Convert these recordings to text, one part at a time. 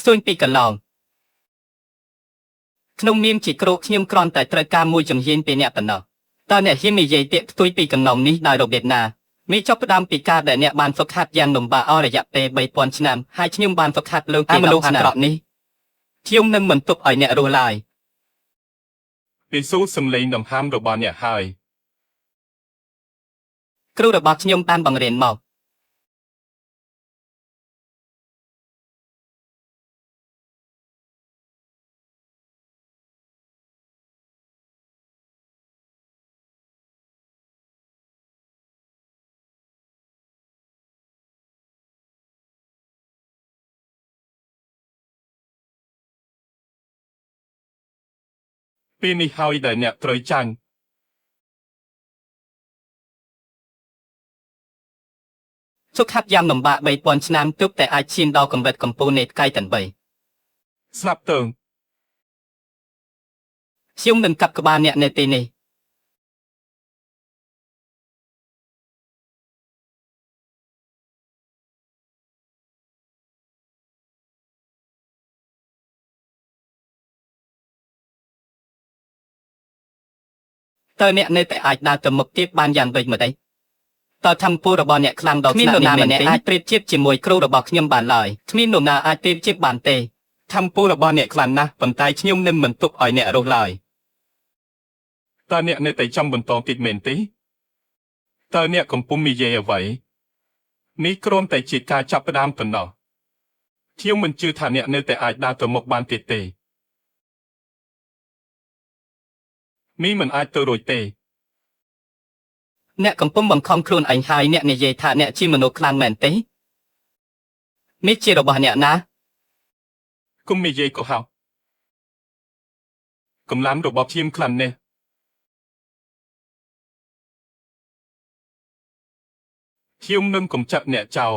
ស្ទួយពីកន្លងក្នុងនាមជាគ្រូខ្ញុំគ្រាន់តែត្រូវការមួយជំហានពីអ្នកប៉ុណ្ណោះតើអ្នកហ៊ាននិយាយពាក្យផ្ទុយពីកន្លងនេះដោយរបៀបណាមានចុះផ្ដើមពីការដែលអ្នកបានហ្វឹកហាត់យ៉ាងលំបាកអស់រយៈពេល3000ឆ្នាំហើយខ្ញុំបានហ្វឹកហាត់លើពីមនុស្សអាក្រក់នេះខ្ញុំនឹងមិនទុកឲ្យអ្នករស់ឡើយពេលស៊ូសំឡេងដង្ហើមរបស់អ្នកហើយគ្រូរបស់ខ្ញុំបានបង្រៀនមកពេលនេះហើយដែលអ្នកត្រូវចាញ់ហ្វឹកហាត់យ៉ាងលំបាក3000ឆ្នាំទើបតែអាចឈានដល់កម្រិតកម្ពស់នៃផ្កាយទាំង3ស្លាប់ទៅខ្ញុំនឹងកាប់ក្បាលអ្នកនៅទីនេះតើអ្នកនៅតែអាចដើរទៅមុខទៀតបានយ៉ាងដូចម្តេចតើធម្មពលរបស់អ្នកខ្លាំងដល់ថ្នាក់នេះម្នាក់អាចប្រៀបធៀបជាមួយគ្រូរបស់ខ្ញុំបានឡើយគ្មាននរណាអាចប្រៀបធៀបបានទេធម្មពលរបស់អ្នកខ្លាំងណាស់ប៉ុន្តែខ្ញុំនឹងមិនទុកឲ្យអ្នករស់ឡើយតើអ្នកនៅតែចង់បន្តតិចមែនទេតើអ្នកកំពុងនិយាយអ្វីនេះគ្រាន់តែជាការចាប់ផ្ដើមប៉ុណ្ណោះខ្ញុំមិនជឿថាអ្នកនៅតែអាចដើរទៅមុខបានទៀតទេមីមិនអាចទៅរួចទេអ្នកកំពុងបង្ខំខ្លួនឯងហើយអ្នកនិយាយថាអ្នកជាមនុស្សខ្លាំងមែនទេនេះជារបស់អ្នកណាគុំនិយាយកុហកកម្លាំងរបស់ខ្ញុំខ្លាំងណាស់ខ្ញុំនឹងកំចាត់អ្នកចោល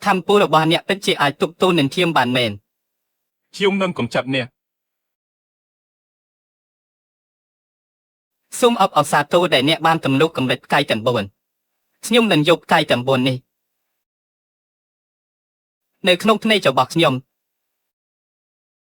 ធម្មពលរបស់អ្នកពិតជាអាចទប់ទល់នឹងខ្ញុំបានមែនខ្ញុំនឹងកំចាត់អ្នកសូមអបអរសាទរដែលអ្នកបានទម្លុះកម្រិតផ្កាយទាំង4ខ្ញុំនឹងយកផ្កាយទាំង4នេះនៅក្នុងភ្នែករបស់ខ្ញុំ